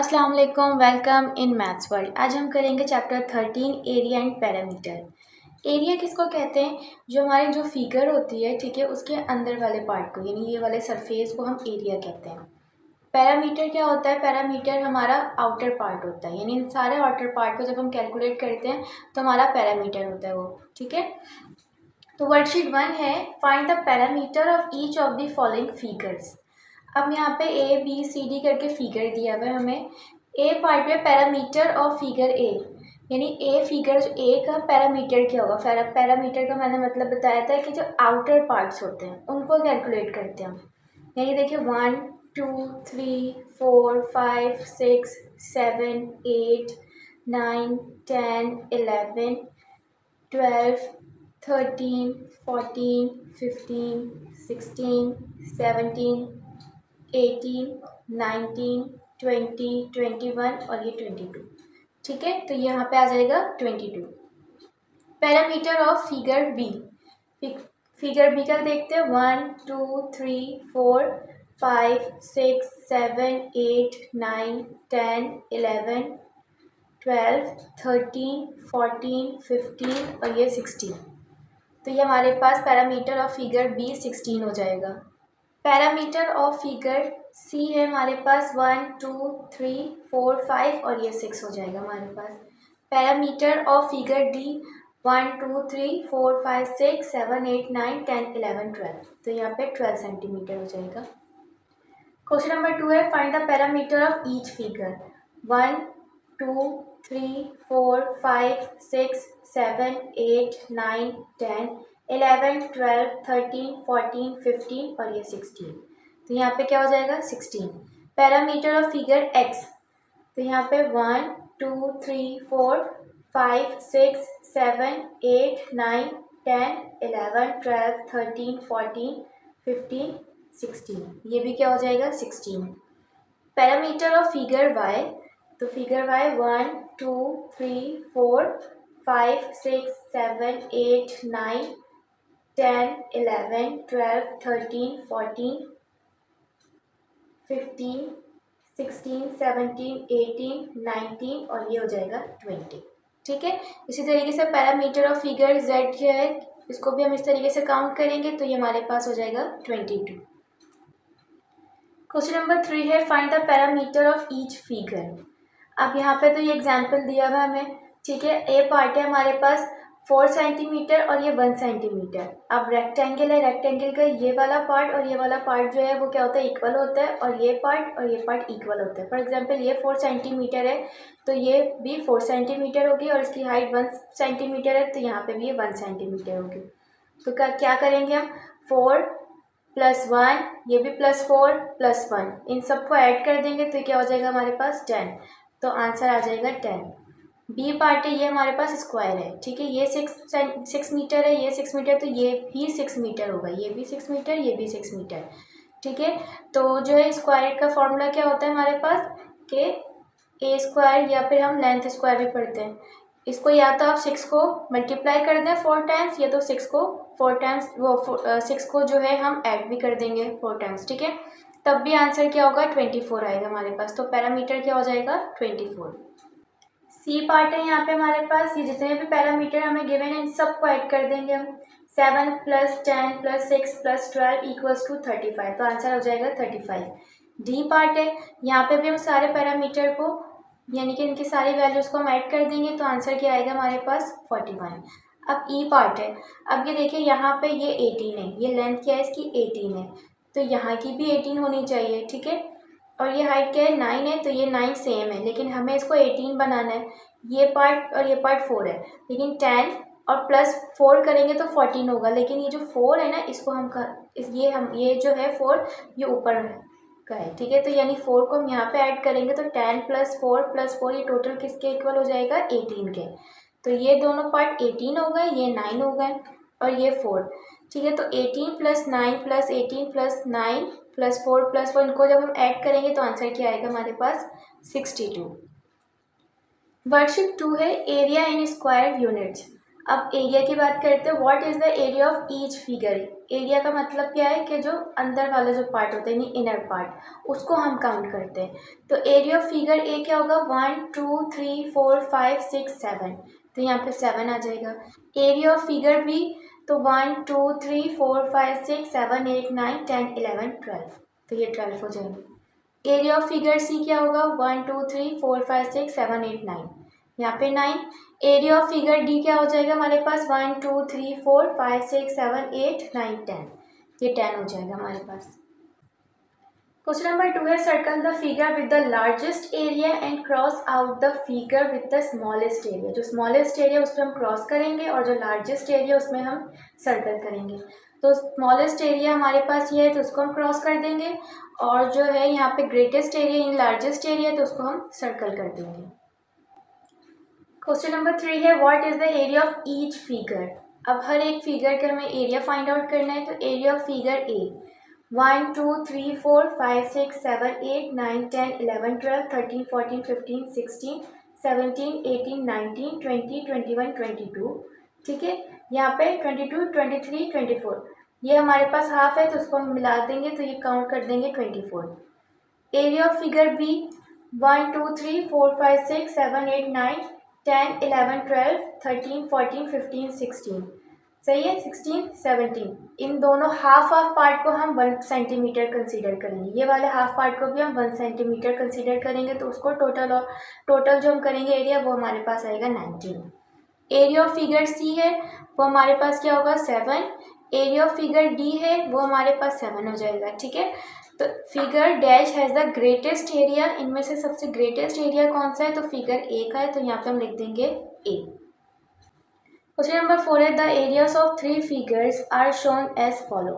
अस्सलाम वालेकुम, welcome in maths world. आज हम करेंगे chapter 13 area and parameter. Area किसको कहते हैं? जो हमारी जो फिगर होती है, ठीक है, उसके अंदर वाले पार्ट को, यानी ये वाले सरफेस को हम एरिया कहते हैं। पैरामीटर क्या होता है? पैरामीटर हमारा आउटर पार्ट होता है, यानी इन सारे आउटर पार्ट को जब हम कैलकुलेट करते हैं तो हमारा पैरामीटर होता है वो, ठीक है। तो वर्कशीट 1 है, find the parameter of each of the following figures. अब यहाँ पे ए बी सी डी करके फिगर दिया हुआ है हमें। ए पार्ट में पैरामीटर ऑफ फिगर ए, यानी ए फिगर जो ए का पैरामीटर क्या होगा? पैरामीटर का मैंने मतलब बताया था कि जो आउटर पार्ट्स होते हैं उनको कैलकुलेट करते हैं हम। यानी देखिए 1 2 3 4 5 6 7 8 9 10 11 12 13 14 15 16 17 18 19 20 21 और ये 22, ठीक है। तो यहाँ पे आ जाएगा 22। Parameter of figure B. Figure B का देखते हैं 1 2 3 4 5 6 7 8 9 10 11 12 13 14 15 और ये 16। तो ये हमारे पास पैरामीटर ऑफ फिगर बी 16 हो जाएगा। पैरामीटर ऑफ फिगर सी है हमारे पास 1 2 3 4 5 और ये 6 हो जाएगा हमारे पास। पैरामीटर ऑफ फिगर डी 1 2 3 4 5 6 7 8 9 10 11 12, तो यहाँ पे 12 सेंटीमीटर हो जाएगा। क्वेश्चन नंबर 2 है, find the parameter of each figure. 1 2 3 4 5 6 7 8 9 10 11 12 13 14 15 और ये 16। तो यहाँ पे क्या हो जाएगा? 16। पैरामीटर ऑफ फिगर एक्स, तो यहाँ पे 1 2 3 4 5 6 7 8 9 10 11 12 13 14 15 16, ये भी क्या हो जाएगा? 16। पैरामीटर ऑफ फिगर वाई, तो फिगर वाई 1 2 3 4 5 6 7 8 9 10 11 12 13 14 15 16 17 18 19 और ये हो जाएगा 20, ठीक है। इसी तरीके से पैरामीटर ऑफ फिगर जेड जो है, इसको भी हम इस तरीके से काउंट करेंगे तो ये हमारे पास हो जाएगा 22। क्वेश्चन नंबर 3 है, find the parameter of each figure. अब यहाँ पे तो ये एग्जाम्पल दिया हुआ हमें, ठीक है। ए पार्ट है हमारे पास 4 सेंटीमीटर और ये 1 सेंटीमीटर। अब रेक्टेंगल है, रेक्टेंगल का ये वाला पार्ट और ये वाला पार्ट जो है वो क्या होता है? इक्वल होता है, और ये पार्ट इक्वल होता है। फॉर एग्जांपल ये 4 सेंटीमीटर है तो ये भी 4 सेंटीमीटर होगी, और इसकी हाइट 1 सेंटीमीटर है तो यहाँ पे भी ये 1 सेंटीमीटर होगी। तो क्या करेंगे हम? 4 + 1, ये भी +4 + 1, इन सबको ऐड कर देंगे तो क्या हो जाएगा हमारे पास? 10। तो आंसर आ जाएगा 10। बी पार्ट है, ये हमारे पास स्क्वायर है, ठीक है। ये 6 मीटर है, ये 6 मीटर, तो ये भी 6 मीटर होगा, ये भी 6 मीटर, ये भी 6 मीटर, ठीक है। तो जो है स्क्वायर का फॉर्मूला क्या होता है हमारे पास कि ए स्क्वायर, या फिर हम लेंथ स्क्वायर भी पढ़ते हैं इसको, या तो आप 6 को मल्टीप्लाई कर दें 4 टाइम्स, या तो 6 को 4 टाइम्स, वो 6 को जो है हम ऐड भी कर देंगे 4 टाइम्स, ठीक है। तब भी आंसर क्या होगा? 24 आएगा हमारे पास। तो पैरामीटर क्या हो जाएगा? 24। सी पार्ट है यहाँ पे हमारे पास, ये जितने भी पैरामीटर हमें गिवन है इन सबको ऐड कर देंगे हम। 7 + 10 + 6 + 12 = 35, तो आंसर हो जाएगा 35। डी पार्ट है, यहाँ पे भी हम सारे पैरामीटर को, यानी कि इनकी सारी वैल्यूज को हम ऐड कर देंगे तो आंसर क्या आएगा हमारे पास? 41। अब ई पार्ट है, अब ये देखिए यहाँ पे ये 18 है, ये लेंथ क्या है इसकी? 18 है, तो यहाँ की भी 18 होनी चाहिए, ठीक है। और ये हाइट क्या है? 9 है, तो ये 9 सेम है, लेकिन हमें इसको 18 बनाना है। ये पार्ट और ये पार्ट 4 है, लेकिन 10 और +4 करेंगे तो 14 होगा, लेकिन ये जो 4 है ना, इसको ये जो है 4 ये ऊपर का है, ठीक है। तो यानी 4 को हम यहाँ पे ऐड करेंगे तो 10 + 4 + 4 ये टोटल किसके इक्वल हो जाएगा? 18 के। तो ये दोनों पार्ट 18 हो गए, ये 9 हो गए और ये 4, ठीक है। तो 18 + 9 + 18 + 9 + 4 + 1 को जब हम ऐड करेंगे तो आंसर क्या आएगा हमारे पास? 62। वर्कशीट 2 है, एरिया इन स्क्वायर यूनिट्स। अब एरिया की बात करते हैं। What is the area of each figure. Area का मतलब क्या है कि जो अंदर वाला जो पार्ट होता है यानी इनर पार्ट, उसको हम काउंट करते हैं। तो एरिया ऑफ फिगर ए क्या होगा, 1 2 3 4 5 6 7, तो यहाँ पे 7 आ जाएगा। एरिया ऑफ फिगर बी, तो 1 2 3 4 5 6 7 8 9 10 11 12, तो ये 12 हो जाएंगे। एरिया ऑफ फिगर सी क्या होगा, 1 2 3 4 5 6 7 8 9, यहाँ पे 9। एरिया ऑफ फिगर डी क्या हो जाएगा हमारे पास, 1 2 3 4 5 6 7 8 9 10, ये 10 हो जाएगा हमारे पास। क्वेश्चन नंबर 2 है, circle the figure with the largest area and cross out the figure with the smallest area. जो स्मॉलेस्ट एरिया उस पर हम क्रॉस करेंगे और जो लार्जेस्ट एरिया उसमें हम सर्कल करेंगे। तो स्मॉलेस्ट एरिया हमारे पास ये है तो उसको हम क्रॉस कर देंगे, और जो है यहाँ पे greatest area in largest area तो उसको हम सर्कल कर देंगे। क्वेश्चन नंबर 3 है, what is the area of each figure. अब हर एक फिगर का हमें एरिया फाइंड आउट करना है। तो एरिया ऑफ फिगर ए, 1 2 3 4 5 6 7 8 9 10 11 12 13 14 15 16 17 18 19 20 21 22, ठीक है। यहाँ पे 22 23 24, ये हमारे पास हाफ है तो उसको हम मिला देंगे तो ये काउंट कर देंगे 24। एरिया ऑफ फिगर बी, 1 2 3 4 5 6 7 8 9 10 11 12 13 14 15 16, सही है, 16 17। इन दोनों हाफ पार्ट को हम 1 सेंटीमीटर कंसीडर करेंगे। ये वाले हाफ पार्ट को भी हम 1 सेंटीमीटर कंसीडर करेंगे तो उसको टोटल जो हम करेंगे एरिया वो हमारे पास आएगा 19। एरिया ऑफ फिगर सी है वो हमारे पास क्या होगा, 7। एरिया ऑफ फिगर डी है वो हमारे पास 7 हो जाएगा, ठीक है। तो figure dash has the greatest area, इनमें से सबसे ग्रेटेस्ट एरिया कौन सा है, तो फिगर ए का है, तो यहाँ पे हम लिख देंगे ए। क्वेश्चन नंबर 4 है, the areas of 3 figures are shown as follow.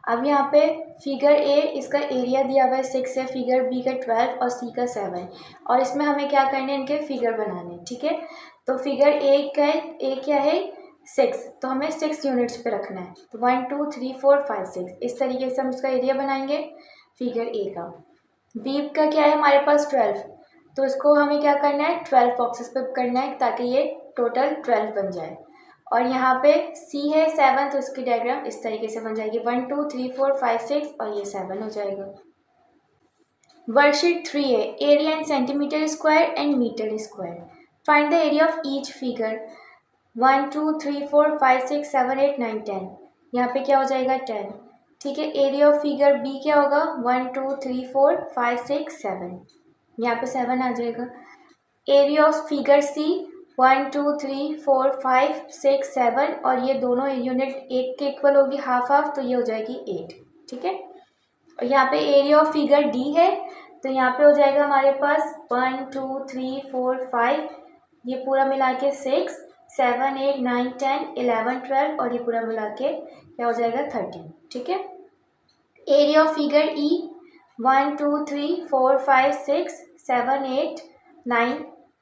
अब यहाँ पे फिगर ए, इसका एरिया दिया हुआ है 6 है, फिगर बी का 12 और सी का 7, और इसमें हमें क्या करना है, इनके फिगर बनाने, ठीक है। तो फिगर ए का ए क्या है 6, तो हमें 6 यूनिट्स पे रखना है। तो 1 2 3 4 5 6, इस तरीके से हम इसका एरिया बनाएंगे फिगर ए का। बी का क्या है हमारे पास 12, तो इसको हमें क्या करना है 12 बॉक्सेस पे करना है ताकि ये टोटल 12 बन जाए। और यहाँ पे सी है 7, तो इसकी डायग्राम इस तरीके से बन जाएगी, 1 2 3 4 5 6 और ये 7 हो जाएगा। वर्कशीट 3 है, area in centimetre square and metre square. Find the area of each figure. 1 2 3 4 5 6 7 8 9 10, यहाँ पे क्या हो जाएगा 10, ठीक है। एरिया ऑफ फिगर बी क्या होगा, 1 2 3 4 5 6 7, यहाँ पे 7 आ जाएगा। एरिया ऑफ फिगर सी, 1 2 3 4 5 6 7, और ये दोनों यूनिट एक के इक्वल होगी, हाफ हाफ, तो ये हो जाएगी 8, ठीक है। और यहाँ पे एरिया ऑफ फिगर डी है, तो यहाँ पे हो जाएगा हमारे पास 1 2 3 4 5, ये पूरा मिला के 6 7 8 9 10 11 12, और ये पूरा मिला के क्या हो जाएगा 13, ठीक है। एरिया ऑफ फिगर ई, 1 2 3 4 5 6 7 8 9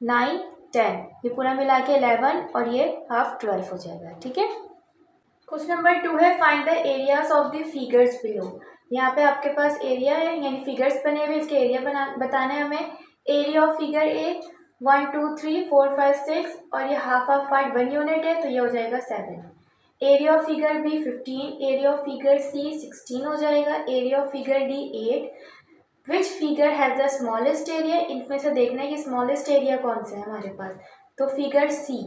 9 10, ये पूरा मिला के 11, और ये हाफ 12 हो जाएगा, ठीक है। क्वेश्चन नंबर 2 है, find the areas of the figures below. यहाँ पे आपके पास एरिया है यानी फिगर्स बने हुए, इसके एरिया बताना है हमें। एरिया ऑफ फिगर ए 1 2 3 4 5 6, और ये हाफ पार्ट 1 यूनिट है तो ये हो जाएगा 7। Area of figure B 15, area of figure C 16 हो जाएगा। Area of figure D 8। Which figure has the smallest area, इनमें से देखना है कि स्मॉलेस्ट एरिया कौन सा है हमारे पास, तो फिगर सी,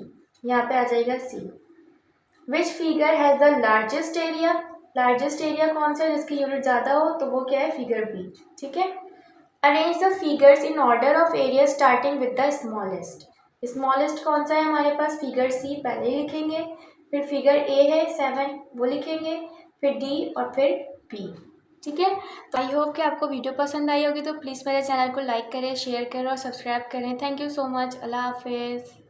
यहाँ पे आ जाएगा C. Which figure has the largest area, largest area कौन सा है जिसकी यूनिट ज़्यादा हो, तो वो क्या है फिगर बी, ठीक है। Arrange the figures in order of area starting with the smallest. Smallest कौन सा है हमारे पास, फिगर सी पहले ही लिखेंगे, फिर फिगर ए है 7 वो लिखेंगे, फिर डी और फिर बी, ठीक है। तो आई होप कि आपको वीडियो पसंद आई होगी, तो प्लीज़ मेरे चैनल को लाइक करें, शेयर करें और सब्सक्राइब करें। थैंक यू सो मच, अल्लाह हाफिज़।